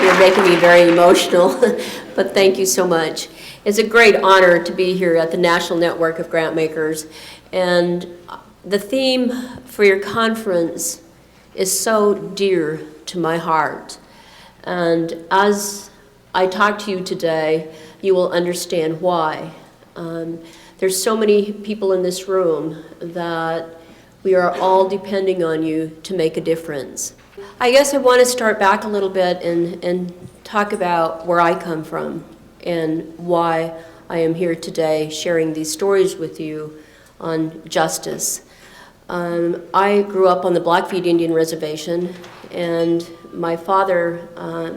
You're making me very emotional, but thank you so much. It's a great honor to be here at the National Network of Grantmakers, and the theme for your conference is so dear to my heart. And as I talk to you today, you will understand why. There's so many people in this room that we are all depending on you to make a difference. I guess I want to start back a little bit and talk about where I come from and why I am here today sharing these stories with you on justice. I grew up on the Blackfeet Indian Reservation, and my father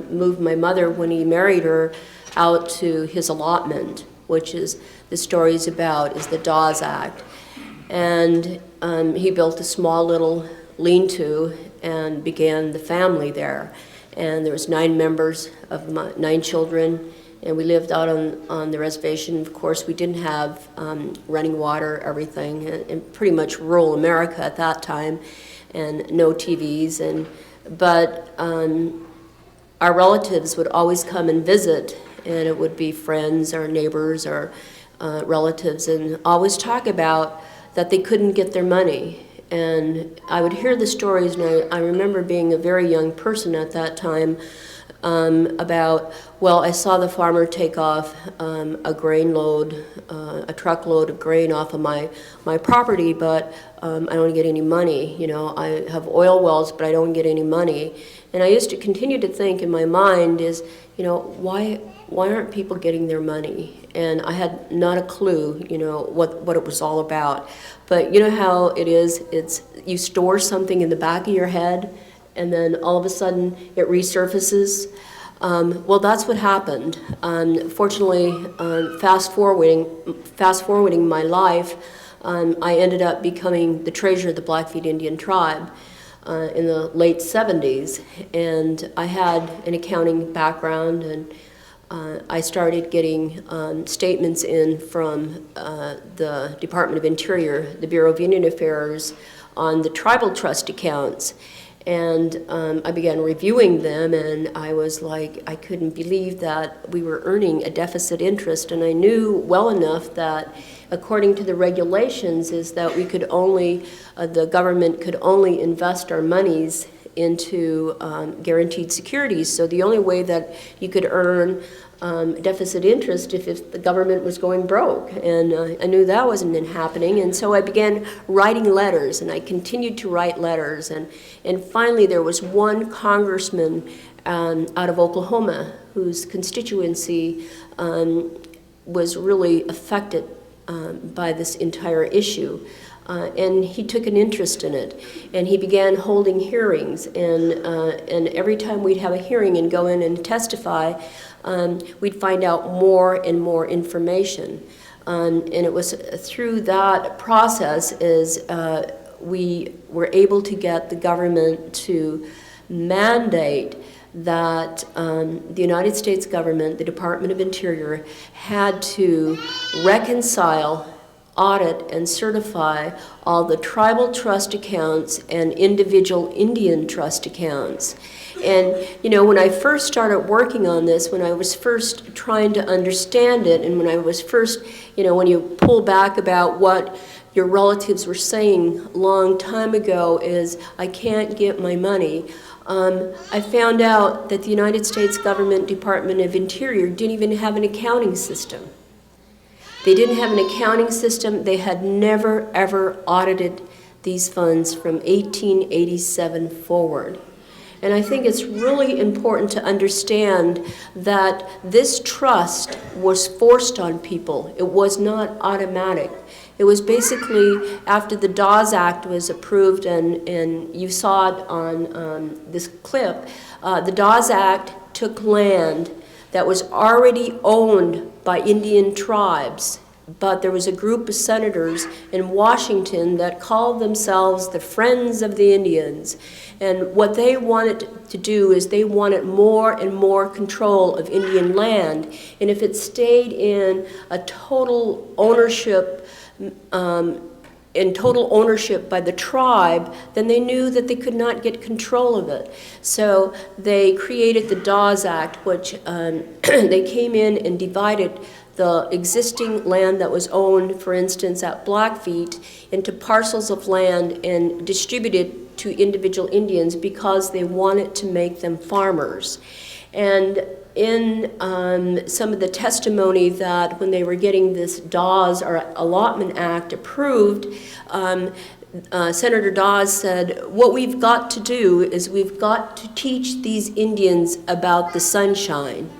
moved my mother when he married her out to his allotment, which is the story's about is the Dawes Act. And he built a small little lean-to and began the family there. And there was 9 members of 9 children, and we lived out on the reservation. Of course, we didn't have running water, everything, and pretty much rural America at that time, and no TVs. But our relatives would always come and visit, and it would be friends or neighbors or relatives, and always talk about that they couldn't get their money. And I would hear the stories, and I remember being a very young person at that time, about, well, I saw the farmer take off a grain load, a truckload of grain off of my property, but I don't get any money. You know, I have oil wells, but I don't get any money. And I used to continue to think in my mind is, you know, why aren't people getting their money? And I had not a clue, you know, what it was all about. But you know how it is, it's you store something in the back of your head, and then all of a sudden it resurfaces. Well, that's what happened. Fortunately, fast forwarding my life, I ended up becoming the treasurer of the Blackfeet Indian tribe in the late 70s, and I had an accounting background, and I started getting statements in from the Department of Interior, the Bureau of Indian Affairs, on the tribal trust accounts. And I began reviewing them, and I was like, I couldn't believe that we were earning a deficit interest. And I knew well enough that according to the regulations is that we could only, the government could only invest our monies into guaranteed securities. So the only way that you could earn deficit interest if the government was going broke. And I knew that wasn't happening. And so I began writing letters, and I continued to write letters. And finally there was one congressman out of Oklahoma whose constituency was really affected by this entire issue. And he took an interest in it, and he began holding hearings, and every time we'd have a hearing and go in and testify, we'd find out more and more information. And it was through that process is we were able to get the government to mandate that the United States government, the Department of Interior, had to reconcile, audit, and certify all the tribal trust accounts and individual Indian trust accounts. And you know, when I first started working on this, when I was first trying to understand it, and when I was first, you know, when you pull back about what your relatives were saying a long time ago is, I can't get my money, I found out that the United States government Department of Interior didn't even have an accounting system. They didn't have an accounting system. They had never, ever audited these funds from 1887 forward. And I think it's really important to understand that this trust was forced on people. It was not automatic. It was basically after the Dawes Act was approved, and you saw it on this clip, the Dawes Act took land that was already owned by Indian tribes, but there was a group of senators in Washington that called themselves the Friends of the Indians. And what they wanted to do is they wanted more and more control of Indian land. And if it stayed in a total ownership in total ownership by the tribe, then they knew that they could not get control of it. So they created the Dawes Act, which they came in and divided the existing land that was owned, for instance, at Blackfeet, into parcels of land and distributed to individual Indians because they wanted to make them farmers. And in some of the testimony that when they were getting this Dawes or Allotment Act approved, Senator Dawes said, what we've got to do is we've got to teach these Indians about the sunshine.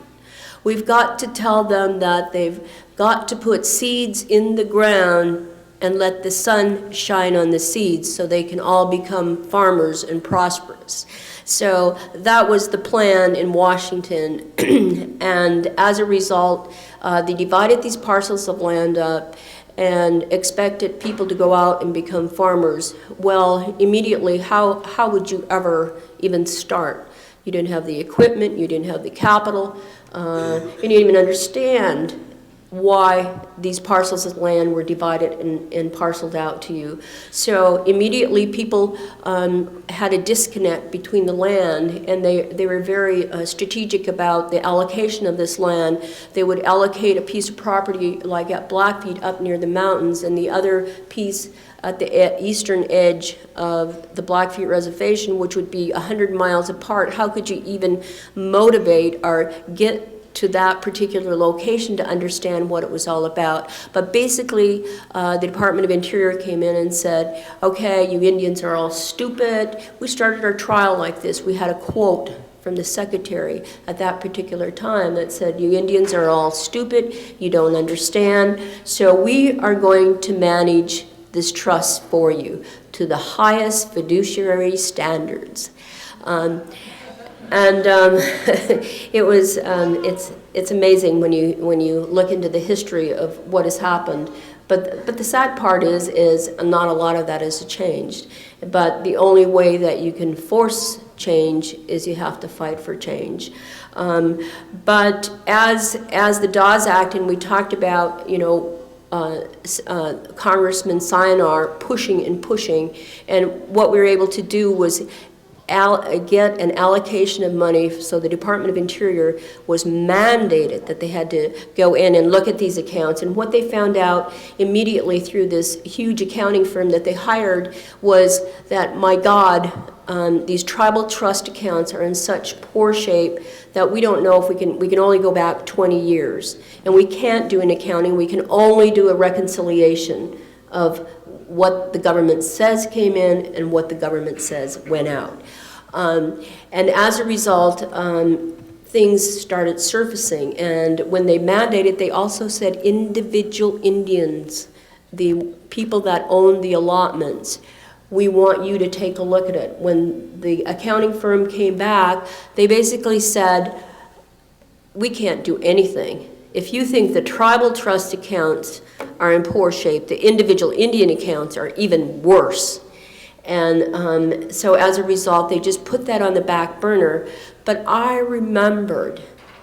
We've got to tell them that they've got to put seeds in the ground and let the sun shine on the seeds so they can all become farmers and prosperous. So that was the plan in Washington. And as a result, they divided these parcels of land up and expected people to go out and become farmers. Well, immediately, how would you ever even start? You didn't have the equipment, you didn't have the capital, you didn't even understand why these parcels of land were divided and parceled out to you. So immediately people had a disconnect between the land, and they were very strategic about the allocation of this land. They would allocate a piece of property like at Blackfeet up near the mountains, and the other piece at the eastern edge of the Blackfeet Reservation, which would be 100 miles apart. How could you even motivate or get to that particular location to understand what it was all about? But basically, the Department of Interior came in and said, okay, you Indians are all stupid. We started our trial like this. We had a quote from the secretary at that particular time that said, you Indians are all stupid, you don't understand, so we are going to manage this trust for you to the highest fiduciary standards. It was it's amazing when you look into the history of what has happened. But the sad part is not a lot of that has changed. But the only way that you can force change is you have to fight for change. But as the Dawes Act, and we talked about, Congressman Saynar pushing, and what we were able to do was get an allocation of money. So the Department of Interior was mandated that they had to go in and look at these accounts. And what they found out immediately through this huge accounting firm that they hired was that, my God, these tribal trust accounts are in such poor shape that we don't know if we can only go back 20 years. And we can't do an accounting, we can only do a reconciliation of what the government says came in and what the government says went out. And as a result, things started surfacing. And when they mandated, they also said individual Indians, the people that own the allotments, we want you to take a look at it. When the accounting firm came back, they basically said, we can't do anything. If you think the tribal trust accounts are in poor shape, the individual Indian accounts are even worse. And so as a result, they just put that on the back burner. But I remembered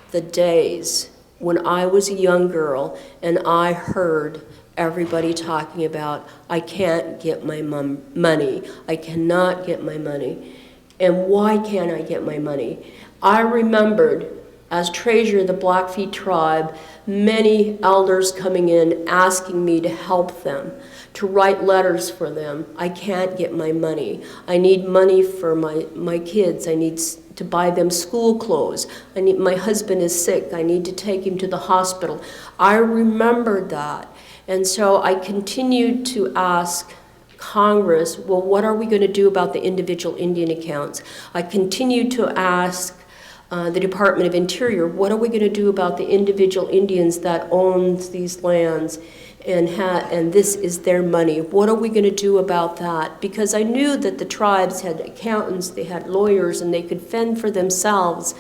the days when I was a young girl and I heard everybody talking about, I can't get my money. I cannot get my money. And why can't I get my money? I remembered, as treasurer of the Blackfeet tribe, many elders coming in asking me to help them, to write letters for them. I can't get my money. I need money for my kids. I need to buy them school clothes. My husband is sick. I need to take him to the hospital. I remembered that. And so I continued to ask Congress, well, what are we going to do about the individual Indian accounts? I continued to ask the Department of Interior, what are we going to do about the individual Indians that owns these lands and this is their money? What are we going to do about that? Because I knew that the tribes had accountants, they had lawyers, and they could fend for themselves.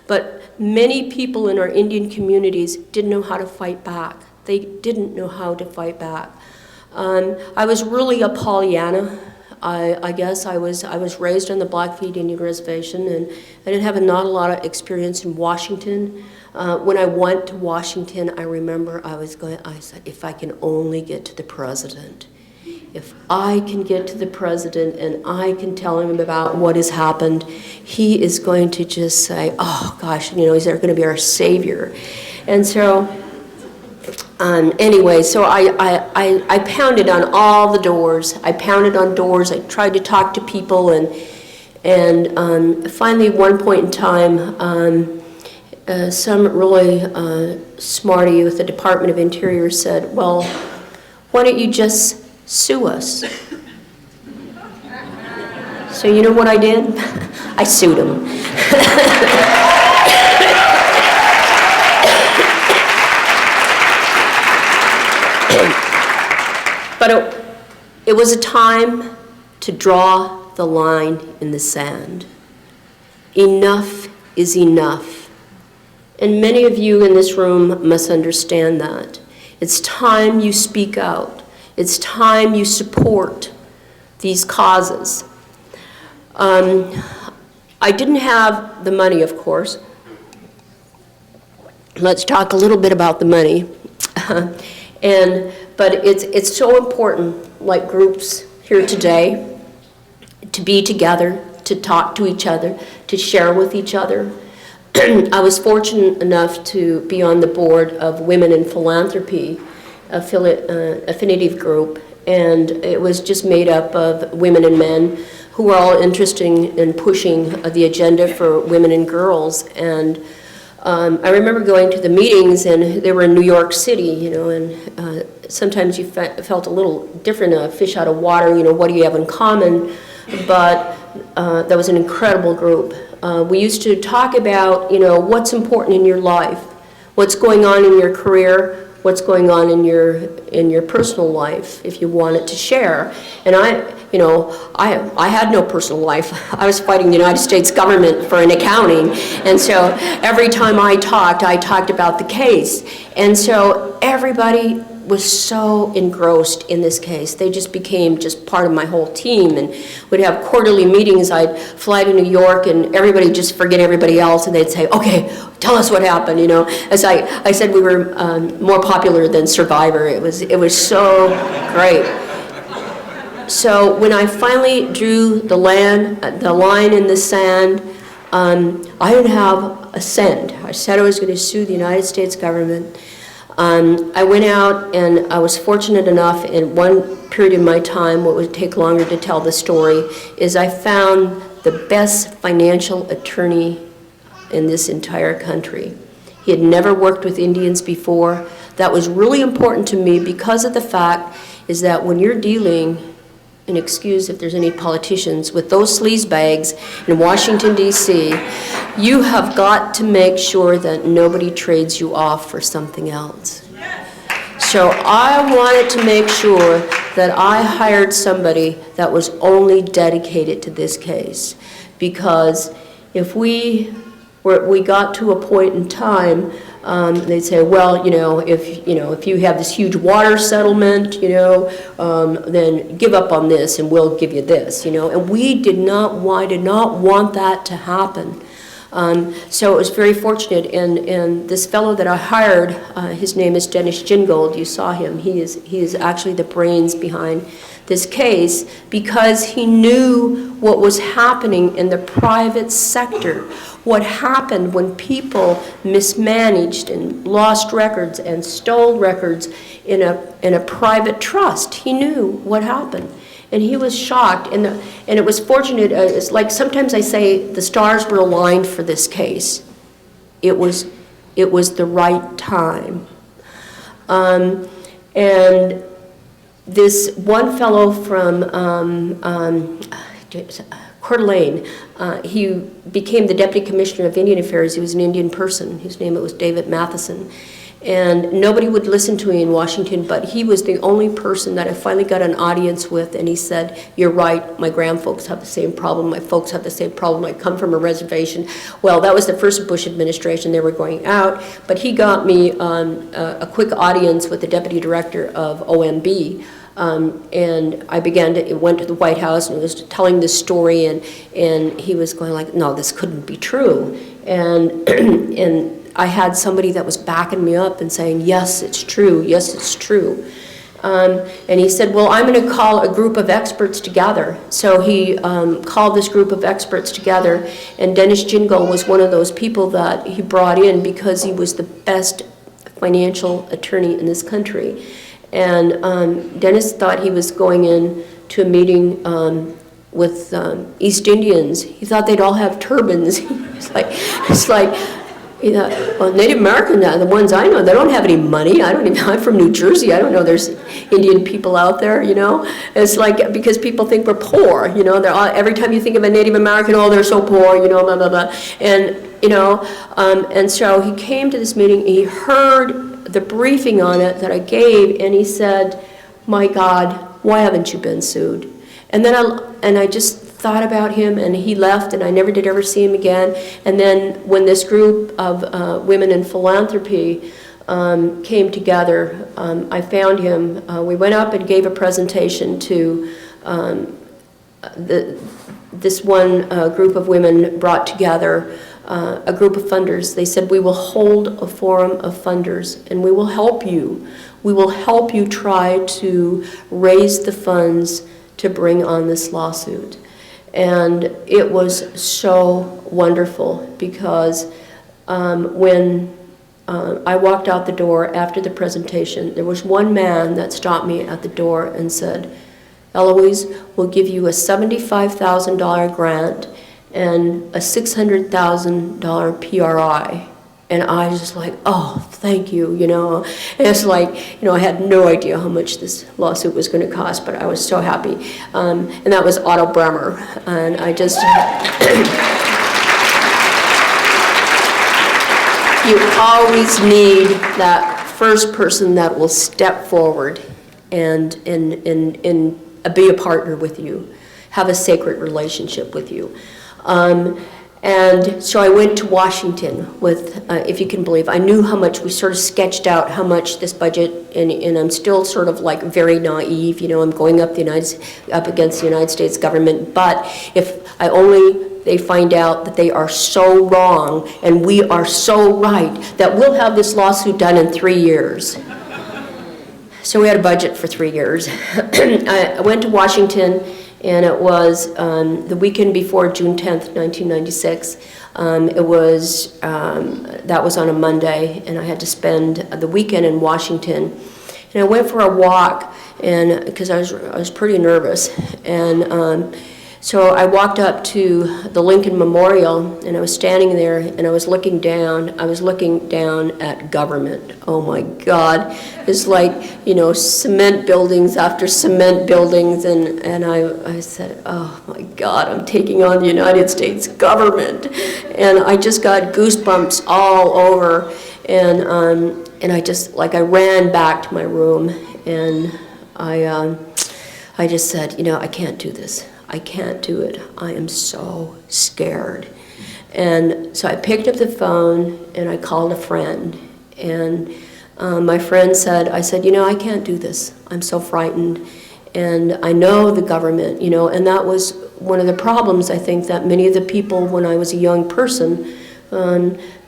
But many people in our Indian communities didn't know how to fight back. They didn't know how to fight back. I was really a Pollyanna. I guess I was raised on the Blackfeet Indian Reservation, and I didn't have not a lot of experience in Washington. When I went to Washington, I remember I said, if I can only get to the president. if I can get to the president and I can tell him about what has happened, he is going to just say, oh gosh, he's going to be our savior. And so, anyway, so I pounded on all the doors. I pounded on doors. I tried to talk to people, and finally, at one point in time, some really smarty with the Department of Interior said, well, why don't you just sue us? So you know what I did? I sued him. But it was a time to draw the line in the sand. Enough is enough. And many of you in this room must understand that. It's time you speak out. It's time you support these causes. I didn't have the money, of course. Let's talk a little bit about the money. But it's so important, like groups here today, to be together, to talk to each other, to share with each other. I was fortunate enough to be on the board of Women in Philanthropy, affinity group, and it was just made up of women and men who were all interested in pushing the agenda for women and girls. And I remember going to the meetings, and they were in New York City, and sometimes you felt a little different, fish out of water, what do you have in common? But that was an incredible group. We used to talk about, what's important in your life, what's going on in your career, what's going on in your personal life, if you wanted to share. And I had no personal life. I was fighting the United States government for an accounting, and so every time I talked about the case. And so everybody was so engrossed in this case. They just became just part of my whole team, and we'd have quarterly meetings. I'd fly to New York, and everybody just forget everybody else, and they'd say, okay, tell us what happened, As I said, we were more popular than Survivor. It was so great. So when I finally drew the line in the sand, I didn't have a cent. I said I was going to sue the United States government. I went out, and I was fortunate enough in one period in my time, what would take longer to tell the story, is I found the best financial attorney in this entire country. He had never worked with Indians before. That was really important to me because of the fact is that when you're dealing, and excuse if there's any politicians, with those sleazebags in Washington, D.C., you have got to make sure that nobody trades you off for something else. So I wanted to make sure that I hired somebody that was only dedicated to this case, because if we got to a point in time, they'd say, well, if you have this huge water settlement, then give up on this and we'll give you this, And I did not want that to happen. So it was very fortunate, and this fellow that I hired, his name is Dennis Gingold. You saw him. He is actually the brains behind this case, because he knew what was happening in the private sector, what happened when people mismanaged and lost records and stole records in a private trust. He knew what happened. And he was shocked, and it was fortunate. It's like sometimes I say the stars were aligned for this case. It was the right time. And this one fellow from Coeur d'Alene, he became the Deputy Commissioner of Indian Affairs. He was an Indian person. His name was David Matheson. And nobody would listen to me in Washington, but he was the only person that I finally got an audience with, and he said, you're right, my grandfolks have the same problem, my folks have the same problem, I come from a reservation. Well, that was the first Bush administration, they were going out, but he got me a quick audience with the Deputy Director of OMB, and I went to the White House and was telling this story, and he was going like, no, this couldn't be true. And I had somebody that was backing me up and saying, yes, it's true, yes, it's true. And he said, well, I'm going to call a group of experts together. So he called this group of experts together, and Dennis Jingle was one of those people that he brought in because he was the best financial attorney in this country. And Dennis thought he was going in to a meeting with East Indians. He thought they'd all have turbans. It's like, you know, well, Native American, the ones I know, they don't have any money. I'm from New Jersey. I don't know there's Indian people out there, you know. It's like, because people think we're poor, you know. They're all, every time you think of a Native American, oh, they're so poor, you know, blah, blah, blah. And, you know, and so he came to this meeting, he heard the briefing on it that I gave, and he said, my God, why haven't you been sued? And then I just thought about him, and he left, and I never did ever see him again. And then when this group of women in philanthropy came together, I found him. We went up and gave a presentation to this one group of women brought together a group of funders. They said, we will hold a forum of funders, and we will help you. We will help you try to raise the funds to bring on this lawsuit. And it was so wonderful because when I walked out the door after the presentation, there was one man that stopped me at the door and said, Eloise, we'll give you a $75,000 grant and a $600,000 PRI. And I was just like, oh, thank you, you know. And it's like, you know, I had no idea how much this lawsuit was going to cost, but I was so happy. And that was Otto Bremer. And I just, you always need that first person that will step forward and be a partner with you, have a sacred relationship with you. And so I went to Washington with, if you can believe, I knew how much, we sort of sketched out how much this budget, and I'm still sort of like very naive, you know, I'm going up against the United States government, but if they find out that they are so wrong and we are so right, that we'll have this lawsuit done in 3 years. So we had a budget for 3 years. I went to Washington, and it was the weekend before June 10th, 1996. That was on a Monday, and I had to spend the weekend in Washington. And I went for a walk, and because I was pretty nervous, and so I walked up to the Lincoln Memorial, and I was standing there, and I was looking down. I was looking down at government. Oh my God. It's like, you know, cement buildings after cement buildings, and I said, oh my God, I'm taking on the United States government. And I just got goosebumps all over, and I just, like, I ran back to my room, and I just said, you know, I can't do this. I can't do it. I am so scared. And so I picked up the phone and I called a friend. And my friend said, I said, you know, I can't do this. I'm so frightened. And I know the government, you know, and that was one of the problems, I think, that many of the people when I was a young person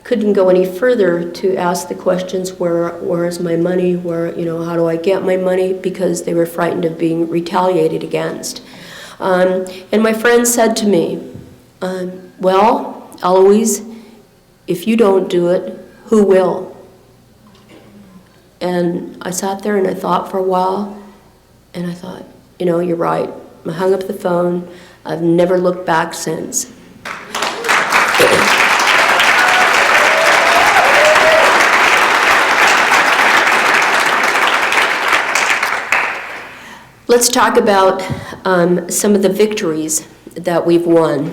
couldn't go any further to ask the questions, where is my money? Where, you know, how do I get my money? Because they were frightened of being retaliated against. And my friend said to me, well, Eloise, if you don't do it, who will? And I sat there and I thought for a while, and I thought, you know, you're right. I hung up the phone. I've never looked back since. Let's talk about some of the victories that we've won.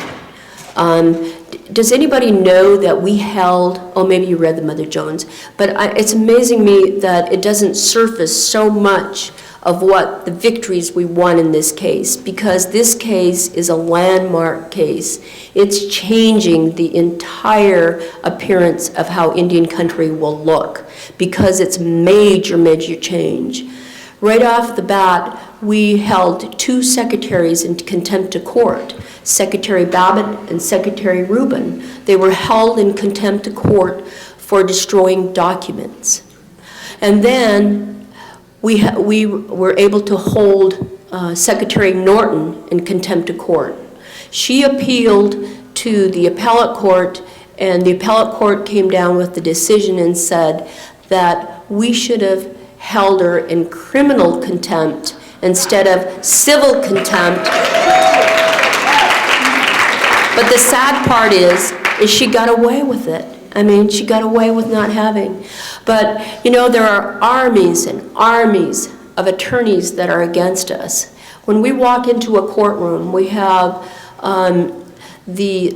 Does anybody know that we held, oh, maybe you read the Mother Jones, but it's amazing me that it doesn't surface so much of what the victories we won in this case, because this case is a landmark case. It's changing the entire appearance of how Indian country will look, because it's major change. Right off the bat, we held 2 secretaries in contempt of court, Secretary Babbitt and Secretary Rubin. They were held in contempt of court for destroying documents. And then we were able to hold Secretary Norton in contempt of court. She appealed to the appellate court, and the appellate court came down with the decision and said that we should have held her in criminal contempt instead of civil contempt. But the sad part is she got away with it. I mean, she got away with not having. But, you know, there are armies and armies of attorneys that are against us. When we walk into a courtroom, we have the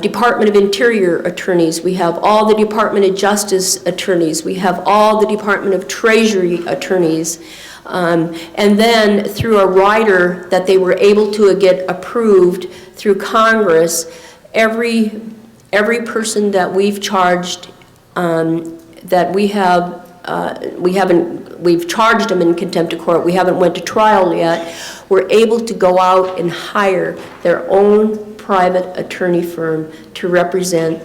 Department of Interior attorneys, we have all the Department of Justice attorneys, we have all the Department of Treasury attorneys. And then through a rider that they were able to get approved through Congress, every person that we've charged, that we've charged them in contempt of court, we haven't went to trial yet, we're able to go out and hire their own private attorney firm to represent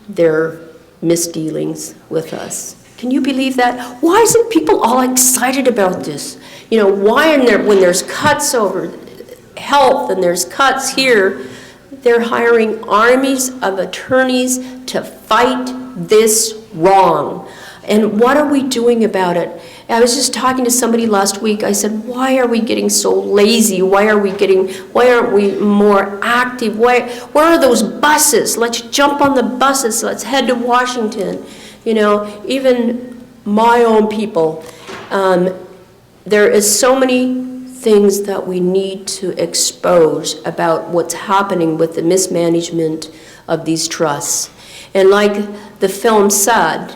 their misdealings with us. Can you believe that? Why isn't people all excited about this? You know, why when there's cuts over health and there's cuts here, they're hiring armies of attorneys to fight this wrong. And what are we doing about it? I was just talking to somebody last week. I said, why are we getting so lazy? Why aren't we more active? Where are those buses? Let's jump on the buses. Let's head to Washington. You know, even my own people. There is so many things that we need to expose about what's happening with the mismanagement of these trusts. And like the film said,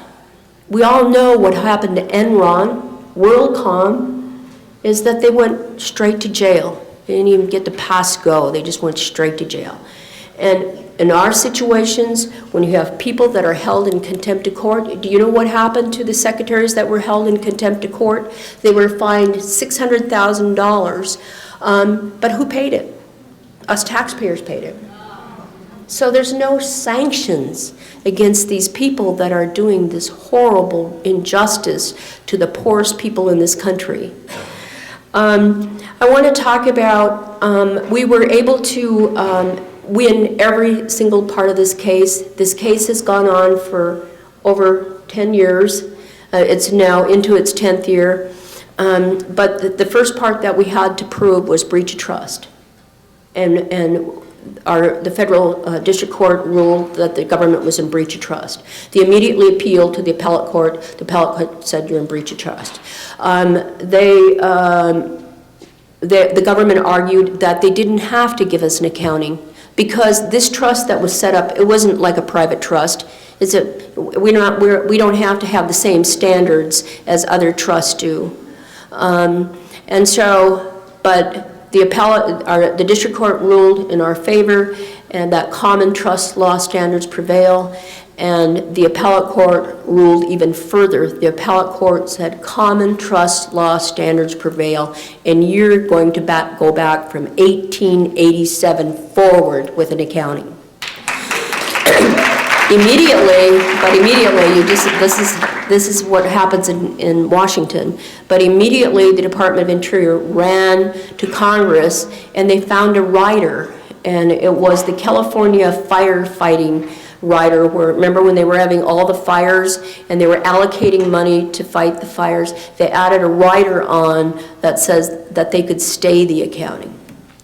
we all know what happened to Enron, WorldCom, is that they went straight to jail. They didn't even get to pass go. They just went straight to jail. And in our situations, when you have people that are held in contempt of court, do you know what happened to the secretaries that were held in contempt of court? They were fined $600,000, but who paid it? Us taxpayers paid it. So there's no sanctions against these people that are doing this horrible injustice to the poorest people in this country. I want to talk about, we were able to win every single part of this case. This case has gone on for over 10 years. It's now into its 10th year. But the first part that we had to prove was breach of trust. And the federal district court ruled that the government was in breach of trust. They immediately appealed to the appellate court. The appellate court said you're in breach of trust. The government argued that they didn't have to give us an accounting because this trust that was set up, it wasn't like a private trust. We don't have to have the same standards as other trusts do. But the district court ruled in our favor, and that common trust law standards prevail, and the appellate court ruled even further. The appellate court said common trust law standards prevail, and you're going to go back from 1887 forward with an accounting. Immediately, this is what happens in Washington, but immediately the Department of Interior ran to Congress and they found a rider, and it was the California firefighting rider, where, remember when they were having all the fires and they were allocating money to fight the fires, they added a rider on that says that they could stay the accounting.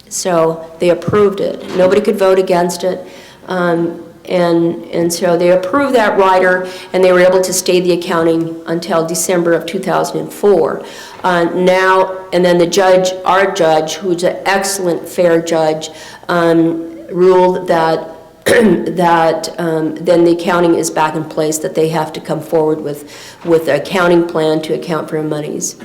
So they approved it. Nobody could vote against it. And so they approved that rider, and they were able to stay the accounting until December of 2004. And then the judge, our judge, who's an excellent, fair judge, ruled that then the accounting is back in place, that they have to come forward with an accounting plan to account for monies.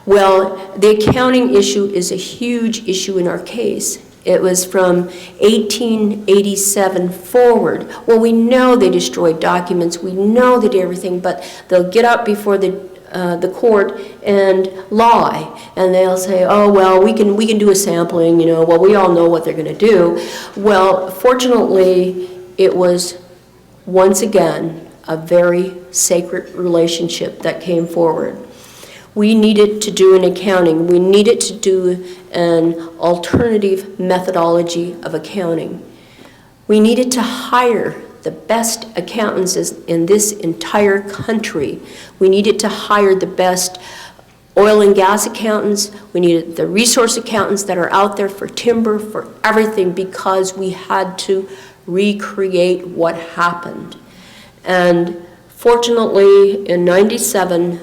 Well, the accounting issue is a huge issue in our case. It was from 1887 forward. Well, we know they destroyed documents. We know they did everything, but they'll get up before the court and lie, and they'll say, "Oh, well, we can do a sampling. You know, well, we all know what they're going to do." Well, fortunately, it was once again a very sacred relationship that came forward. We needed to do an accounting. We needed to do an alternative methodology of accounting. We needed to hire the best accountants in this entire country. We needed to hire the best oil and gas accountants. We needed the resource accountants that are out there for timber, for everything, because we had to recreate what happened. And fortunately, in '97,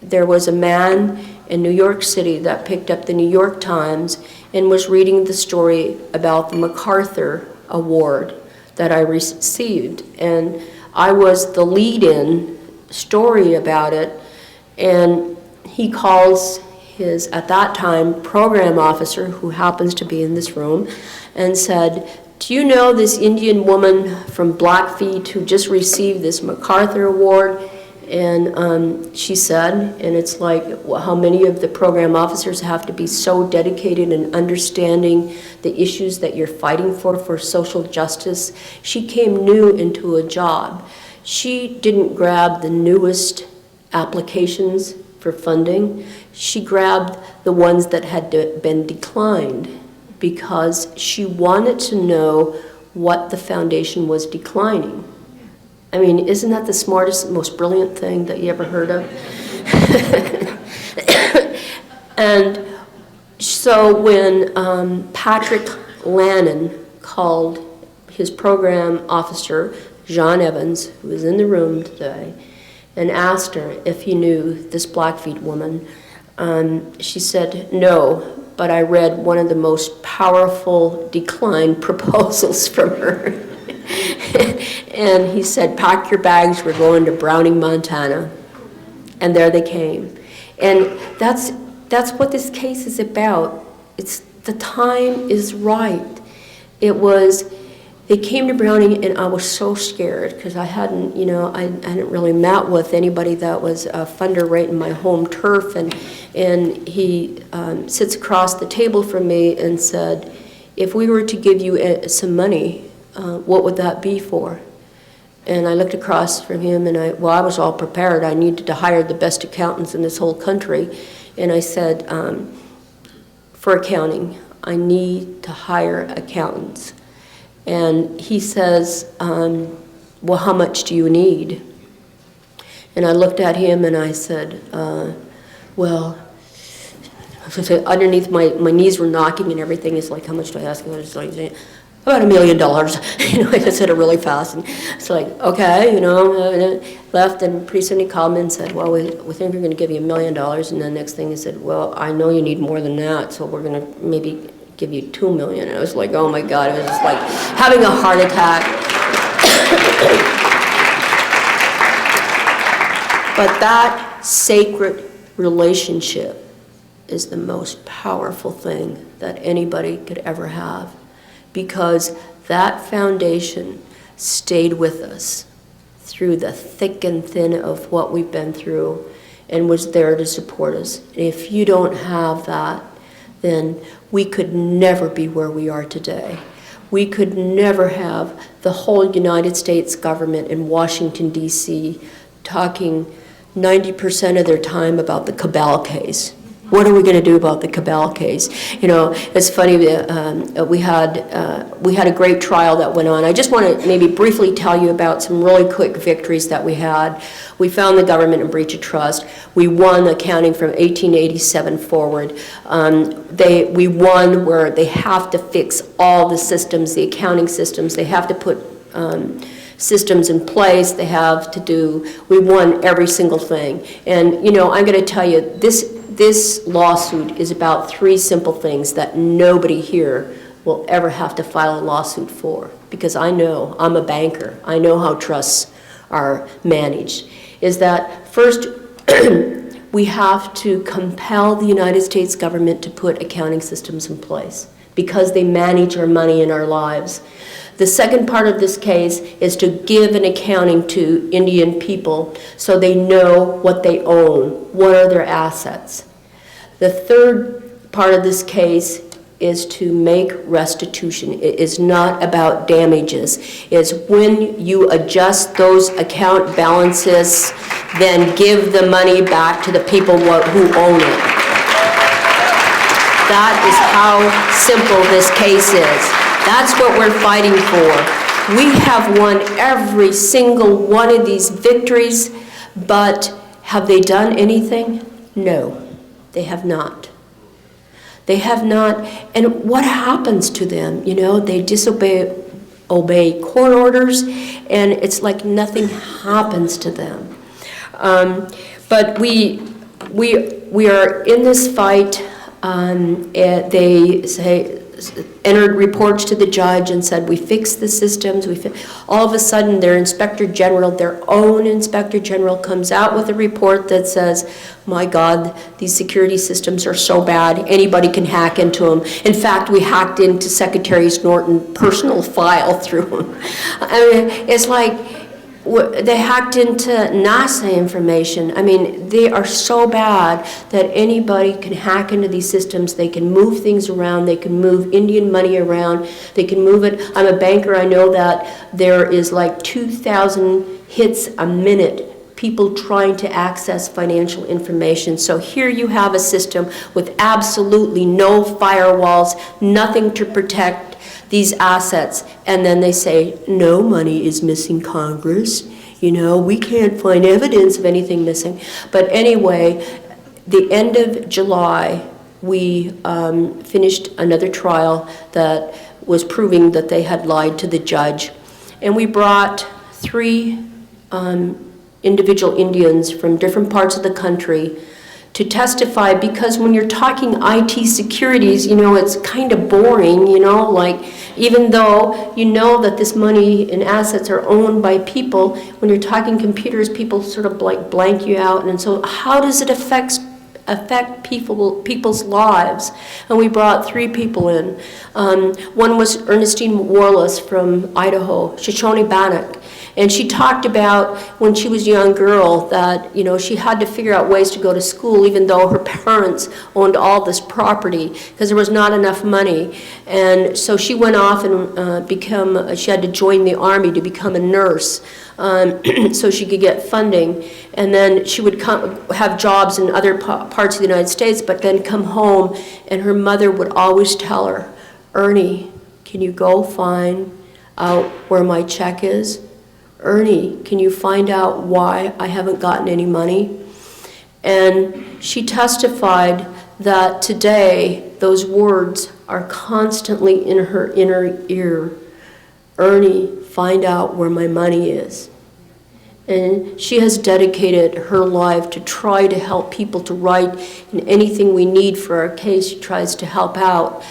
there was a man in New York City that picked up the New York Times and was reading the story about the MacArthur Award that I received. And I was the lead-in story about it. And he calls his, at that time, program officer, who happens to be in this room, and said, "Do you know this Indian woman from Blackfeet who just received this MacArthur Award?" And she said, and it's like, well, how many of the program officers have to be so dedicated in understanding the issues that you're fighting for social justice? She came new into a job. She didn't grab the newest applications for funding. She grabbed the ones that had been declined because she wanted to know what the foundation was declining. I mean, isn't that the smartest, most brilliant thing that you ever heard of? And so when Patrick Lannon called his program officer, John Evans, who was in the room today, and asked her if he knew this Blackfeet woman, she said, "No, but I read one of the most powerful decline proposals from her." And he said, "Pack your bags, we're going to Browning, Montana." And there they came. And that's what this case is about. It's the time is right. They came to Browning, and I was so scared because I hadn't really met with anybody that was a funder right in my home turf. And he sits across the table from me and said, "If we were to give you some money, what would that be for?" And I looked across from him, and I was all prepared. I needed to hire the best accountants in this whole country. And I said, "For accounting, I need to hire accountants." And he says, "Well, how much do you need?" And I looked at him and I said, underneath my knees were knocking and everything. It's like, "How much do I ask?" I was like, "About $1 million." I just said it really fast. And it's like, okay, left. And pretty soon he called me and said, "Well, we think we're going to give you $1 million. And then next thing he said, "Well, I know you need more than that, so we're going to maybe give you $2 million." And I was like, oh my God, it was just like having a heart attack. But that sacred relationship is the most powerful thing that anybody could ever have, because that foundation stayed with us through the thick and thin of what we've been through and was there to support us. And if you don't have that, then we could never be where we are today. We could never have the whole United States government in Washington, D.C. talking 90% of their time about the Cobell case. What are we going to do about the Cobell case? It's funny, we had a great trial that went on. I just want to maybe briefly tell you about some really quick victories that we had. We found the government in breach of trust. We won accounting from 1887 forward. We won where they have to fix all the systems, the accounting systems. They have to put systems in place. We won every single thing. And, I'm going to tell you, this lawsuit is about 3 simple things that nobody here will ever have to file a lawsuit for, because I'm a banker. I know how trusts are managed. Is that first, we have to compel the United States government to put accounting systems in place because they manage our money in our lives. The second part of this case is to give an accounting to Indian people so they know what they own, what are their assets. The third part of this case is to make restitution. It is not about damages. It's when you adjust those account balances, then give the money back to the people who own it. That is how simple this case is. That's what we're fighting for. We have won every single one of these victories, but have they done anything? No, they have not. They have not. And what happens to them? You know, they obey court orders, and it's like nothing happens to them. But we are in this fight. They entered reports to the judge and said, we fixed the systems. All of a sudden, their inspector general, their own inspector general, comes out with a report that says, my God, these security systems are so bad, anybody can hack into them. In fact, we hacked into Secretary Norton's personal file through them. I mean, it's like, they hacked into NASA information. I mean, they are so bad that anybody can hack into these systems. They can move things around. They can move Indian money around. They can move it. I'm a banker. I know that there is like 2,000 hits a minute, people trying to access financial information. So here you have a system with absolutely no firewalls, nothing to protect these assets, and then they say, no money is missing, Congress. You know, we can't find evidence of anything missing. But anyway, the end of July, we finished another trial that was proving that they had lied to the judge. And we brought 3 individual Indians from different parts of the country to testify, because when you're talking IT securities, you know, it's kind of boring, you know, like, even though you know that this money and assets are owned by people, when you're talking computers, people sort of like blank you out. And so how does it affect people's lives? And we brought 3 people in. One was Ernestine Wallace from Idaho, Shoshone Bannock. And she talked about when she was a young girl that, you know, she had to figure out ways to go to school even though her parents owned all this property because there was not enough money. And so she went off and she had to join the army to become a nurse so she could get funding. And then she would have jobs in other parts of the United States, but then come home and her mother would always tell her, Ernie, can you go find out where my check is? Ernie, can you find out why I haven't gotten any money? And she testified that today those words are constantly in her inner ear. Ernie, find out where my money is. And she has dedicated her life to try to help people to write, and anything we need for our case, she tries to help out.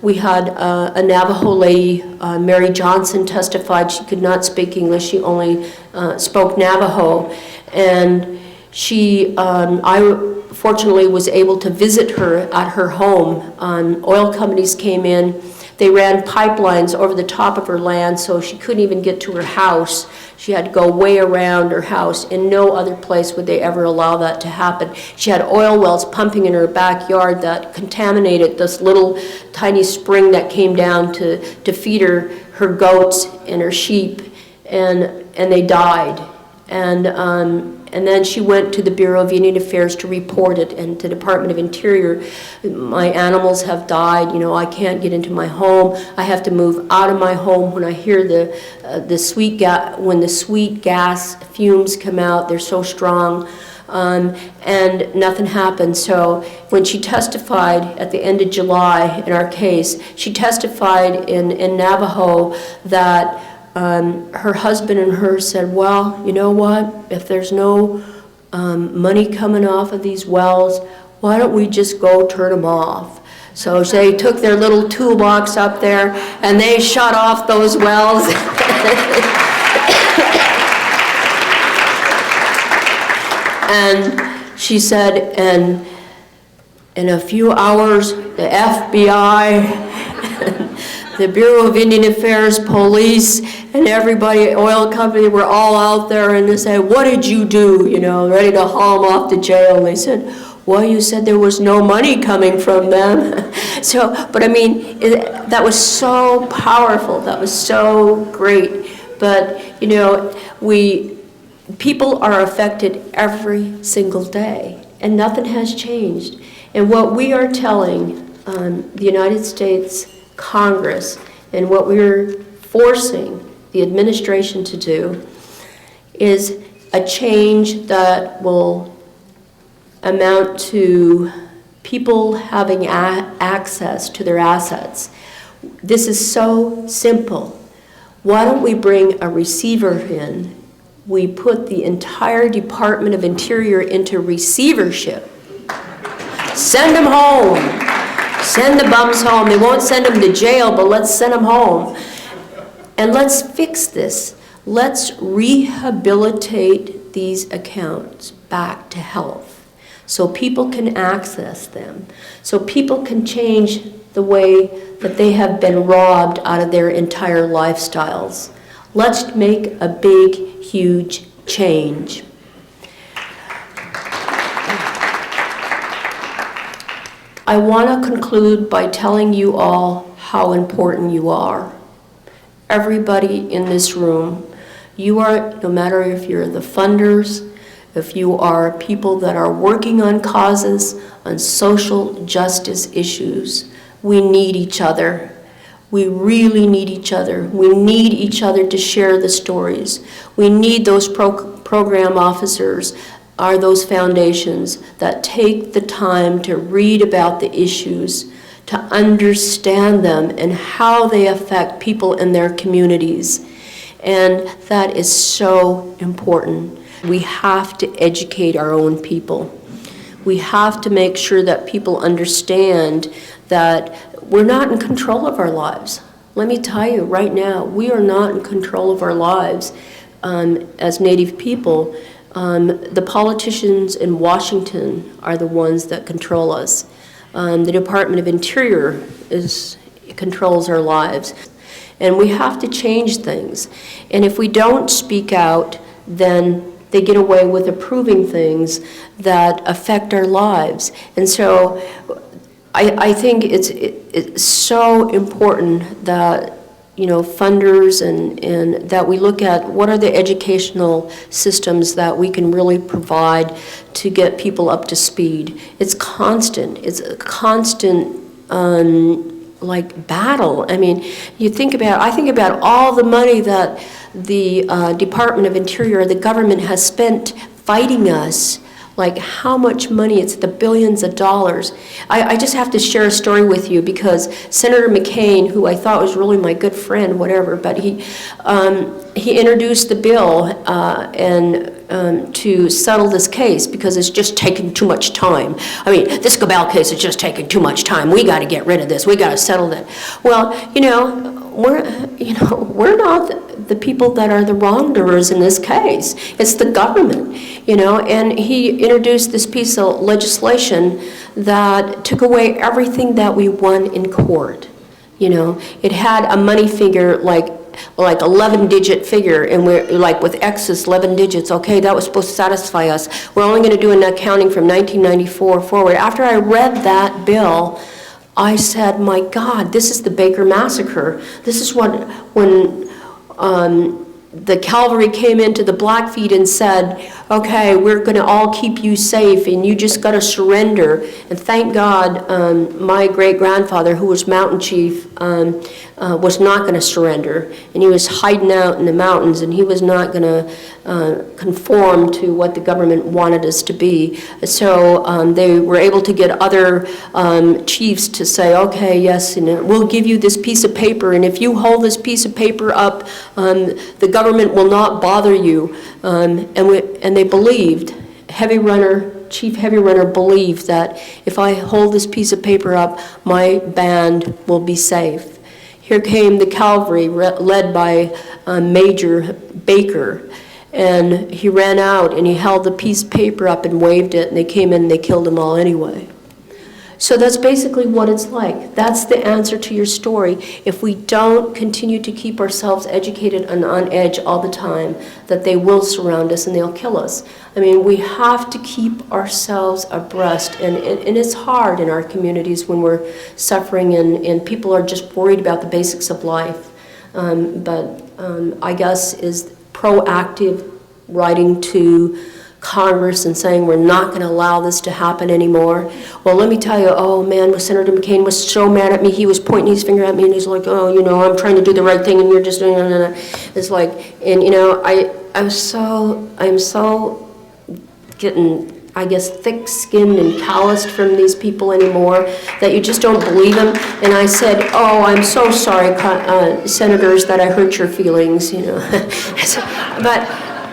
We had a Navajo lady, Mary Johnson, testified. She could not speak English. She only spoke Navajo. And I fortunately was able to visit her at her home. Oil companies came in. They ran pipelines over the top of her land, so she couldn't even get to her house. She had to go way around her house. In no other place would they ever allow that to happen. She had oil wells pumping in her backyard that contaminated this little tiny spring that came down to feed her goats and her sheep, and they died. And then she went to the Bureau of Indian Affairs to report it, and to the Department of Interior. My animals have died. You know, I can't get into my home. I have to move out of my home when I hear the sweet gas fumes come out. They're so strong, and nothing happened. So when she testified at the end of July in our case, she testified in Navajo that her husband and her said, well, you know what, if there's no money coming off of these wells, why don't we just go turn them off? So they took their little toolbox up there and they shut off those wells. And she said, and in a few hours, the FBI, the Bureau of Indian Affairs, police, and everybody, oil company, were all out there, and they said, what did you do? You know, ready to haul them off to jail. And they said, Well, you said there was no money coming from them. But I mean, that was so powerful. That was so great. But, people are affected every single day, and nothing has changed. And what we are telling the United States Congress, and what we're forcing the administration to do, is a change that will amount to people having access to their assets. This is so simple. Why don't we bring a receiver in? We put the entire Department of Interior into receivership. Send them home. Send the bums home. They won't send them to jail, but let's send them home. And let's fix this. Let's rehabilitate these accounts back to health so people can access them, so people can change the way that they have been robbed out of their entire lifestyles. Let's make a big, huge change. I want to conclude by telling you all how important you are. Everybody in this room, you are, no matter if you're the funders, if you are people that are working on causes, on social justice issues, we need each other. We really need each other. We need each other to share the stories. We need those program officers, are those foundations that take the time to read about the issues, to understand them and how they affect people in their communities. And that is so important. We have to educate our own people. We have to make sure that people understand that we're not in control of our lives. Let me tell you right now, we are not in control of our lives as Native people. The politicians in Washington are the ones that control us. The Department of Interior controls our lives. And we have to change things. And if we don't speak out, then they get away with approving things that affect our lives. And so I think it's so important that funders and that we look at what are the educational systems that we can really provide to get people up to speed. It's constant. It's a constant battle. I mean, I think about all the money that the Department of Interior, the government has spent fighting us. Like how much money, it's the billions of dollars. I just have to share a story with you because Senator McCain, who I thought was really my good friend, whatever, but he introduced the bill to settle this case because it's just taking too much time. I mean, this Cobell case is just taking too much time. We got to get rid of this. We got to settle that. Well, we're not the people that are the wrongdoers in this case. It's the government, and he introduced this piece of legislation that took away everything that we won in court. It had a money figure like 11-digit figure, and we're like with X's 11 digits. Okay, that was supposed to satisfy us. We're only going to do an accounting from 1994 forward. After I read that bill, I said, my God, this is the Baker Massacre. This is when the cavalry came into the Blackfeet and said, okay, we're going to all keep you safe and you just got to surrender. And thank God my great-grandfather, who was mountain chief, was not going to surrender. And he was hiding out in the mountains, and he was not going to conform to what the government wanted us to be. So they were able to get other chiefs to say, okay, yes, and we'll give you this piece of paper, and if you hold this piece of paper up, the government will not bother you. And they believed, Chief Heavy Runner believed that if I hold this piece of paper up, my band will be safe. Here came the cavalry led by Major Baker, and he ran out and he held the piece of paper up and waved it, and they came in and they killed them all anyway. So that's basically what it's like. That's the answer to your story. If we don't continue to keep ourselves educated and on edge all the time, that they will surround us and they'll kill us. I mean, we have to keep ourselves abreast, and it's hard in our communities when we're suffering and people are just worried about the basics of life. But I guess is proactive writing to Congress and saying we're not going to allow this to happen anymore. Well, let me tell you, oh man, Senator McCain was so mad at me. He was pointing his finger at me and he's like, oh, you know, I'm trying to do the right thing and you're just doing it. It's like, and you know, I'm so getting, I guess, thick-skinned and calloused from these people anymore that you just don't believe them. And I said, oh, I'm so sorry, senators, that I hurt your feelings, you know. But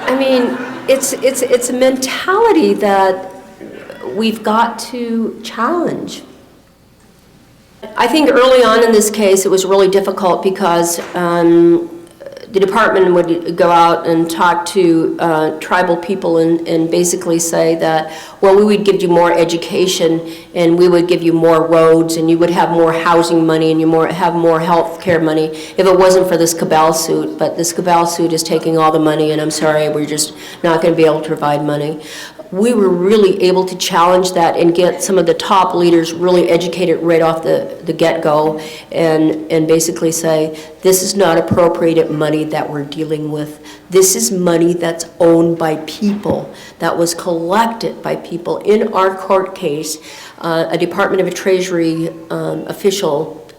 I mean, it's a mentality that we've got to challenge. I think early on in this case it was really difficult because the department would go out and talk to tribal people and basically say that, well, we would give you more education and we would give you more roads and you would have more housing money and you have more health care money if it wasn't for this Cobell suit. But this Cobell suit is taking all the money, and I'm sorry, we're just not going to be able to provide money. We were really able to challenge that and get some of the top leaders really educated right off the get-go and basically say, this is not appropriated money that we're dealing with. This is money that's owned by people, that was collected by people. In our court case, a Department of Treasury official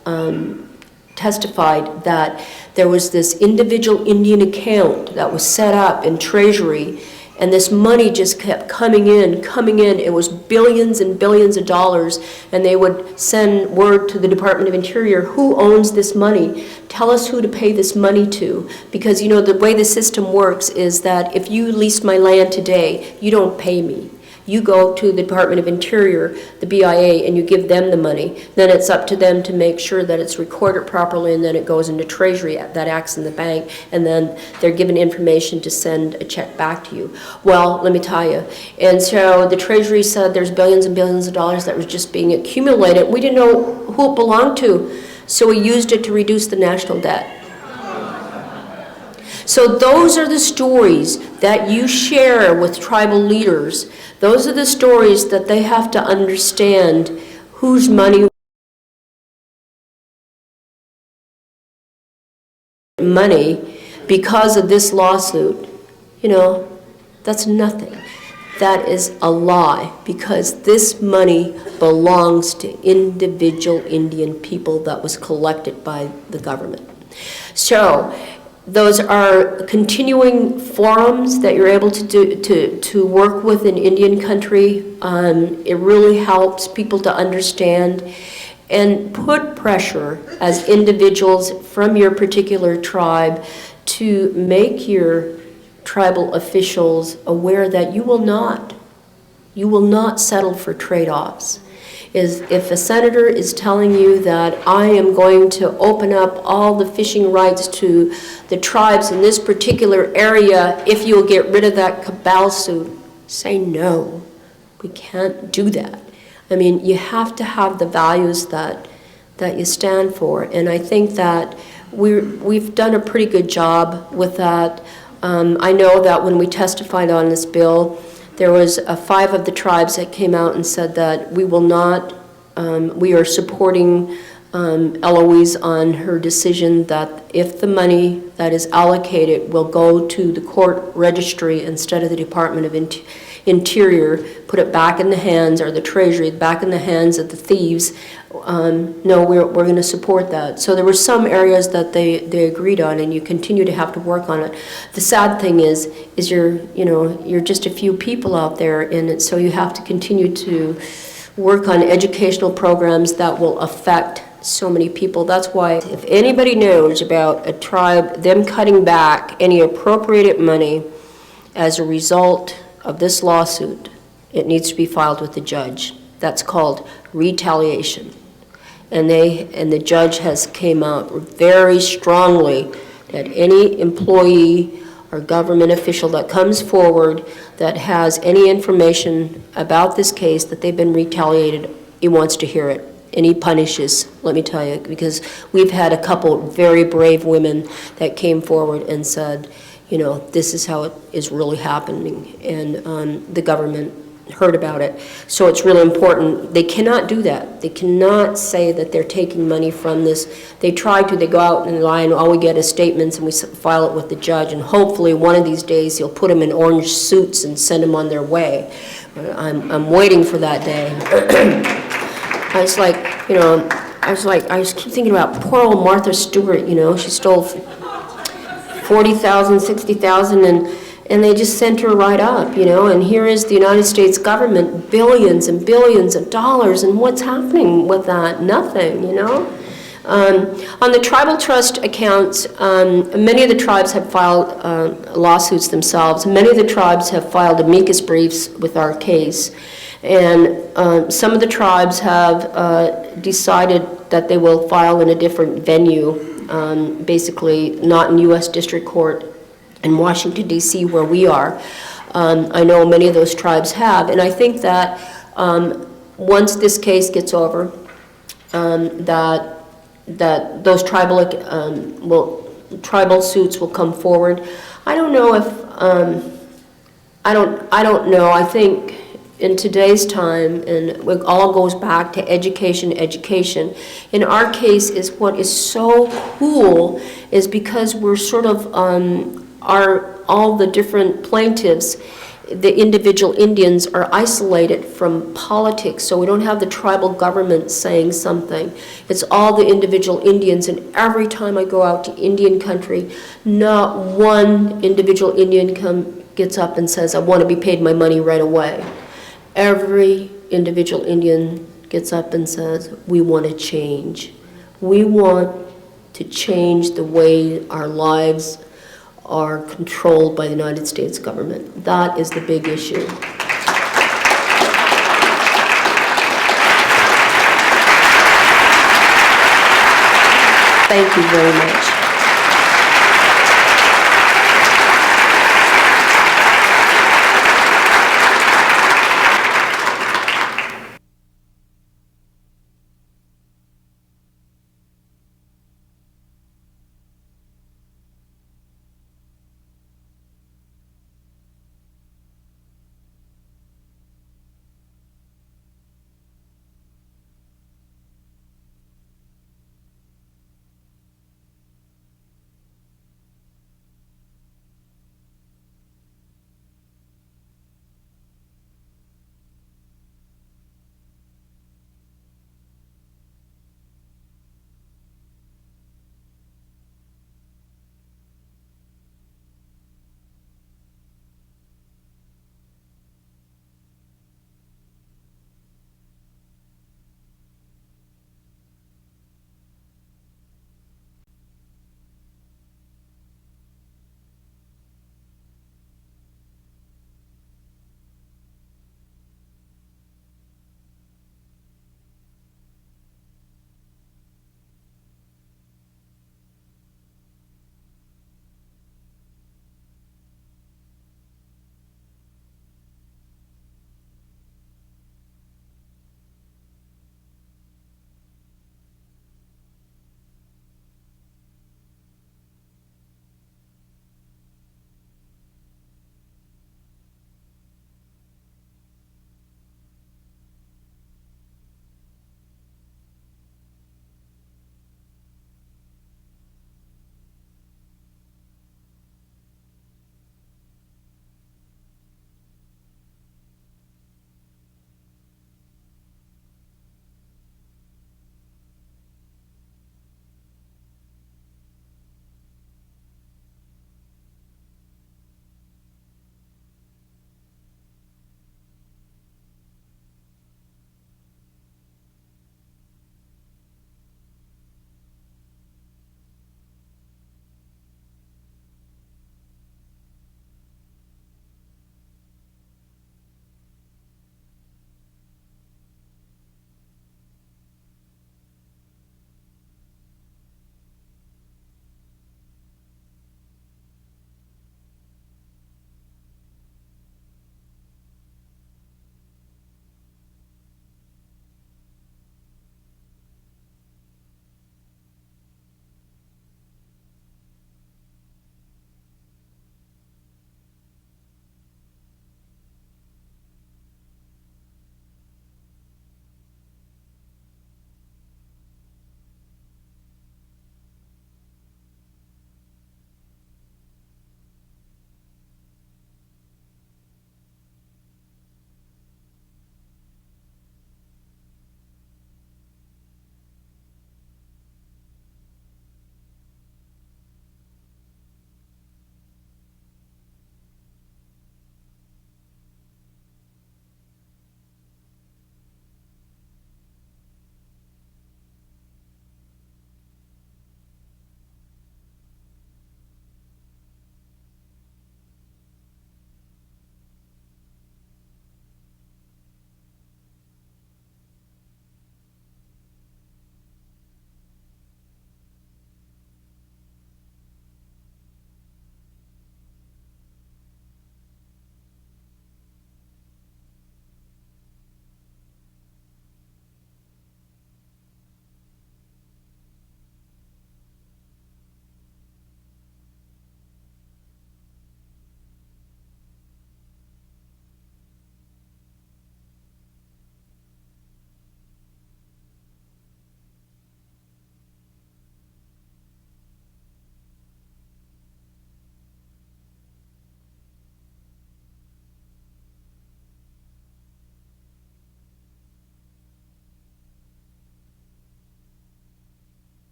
testified that there was this individual Indian account that was set up in Treasury, and this money just kept coming in. It was billions and billions of dollars, and they would send word to the Department of Interior, who owns this money? Tell us who to pay this money to. Because, you know, the way the system works is that if you lease my land today, you don't pay me. You go to the Department of Interior, the BIA, and you give them the money. Then it's up to them to make sure that it's recorded properly, and then it goes into Treasury that acts in the bank, and then they're given information to send a check back to you. Well, let me tell you. And so the Treasury said there's billions and billions of dollars that was just being accumulated. We didn't know who it belonged to, so we used it to reduce the national debt. So those are the stories that you share with tribal leaders. Those are the stories that they have to understand whose money because of this lawsuit. You know, that's nothing. That is a lie, because this money belongs to individual Indian people that was collected by the government. So those are continuing forums that you're able to work with in Indian country. It really helps people to understand and put pressure as individuals from your particular tribe to make your tribal officials aware that you will not settle for trade-offs. If a senator is telling you that I am going to open up all the fishing rights to the tribes in this particular area if you'll get rid of that Cobell suit, say no. We can't do that. I mean, you have to have the values that you stand for, and I think that we've done a pretty good job with that. I know that when we testified on this bill, there was 5 of the tribes that came out and said that we will not, we are supporting Eloise on her decision that if the money that is allocated will go to the court registry instead of the Department of Interior, put it back in the hands, or the Treasury, back in the hands of the thieves, no, we're going to support that. So there were some areas that they agreed on, and you continue to have to work on it. The sad thing is you're just a few people out there, and so you have to continue to work on educational programs that will affect so many people. That's why if anybody knows about a tribe, them cutting back any appropriated money as a result of this lawsuit, it needs to be filed with the judge. That's called retaliation. And the judge has came out very strongly that any employee or government official that comes forward that has any information about this case that they've been retaliated he wants to hear it. And he punishes, let me tell you, because we've had a couple very brave women that came forward and said, you know, this is how it is really happening, and the government heard about it. So it's really important. They cannot do that. They cannot say that they're taking money from this. They try to. They go out and lie, and all we get is statements, and we file it with the judge, and hopefully one of these days he'll put them in orange suits and send them on their way. I'm waiting for that day. I was like, you know, I was keep thinking about poor old Martha Stewart, you know, she stole 40,000, 60,000, and they just sent her right up, you know, and here is the United States government, billions and billions of dollars, and what's happening with that? Nothing, you know. On the tribal trust accounts, many of the tribes have filed lawsuits themselves. Many of the tribes have filed amicus briefs with our case. And some of the tribes have decided that they will file in a different venue, basically not in U.S. District Court in Washington, D.C., where we are. I know many of those tribes have, and I think that once this case gets over, that those tribal suits will come forward. I don't know if I don't know. I think in today's time, and it all goes back to education. In our case, is what is so cool is because we're sort of all the different plaintiffs, the individual Indians are isolated from politics, so we don't have the tribal government saying something. It's all the individual Indians, and every time I go out to Indian country, not one individual Indian gets up and says, I want to be paid my money right away. Every individual Indian gets up and says, we want to change. We want to change the way our lives are controlled by the United States government. That is the big issue. Thank you very much.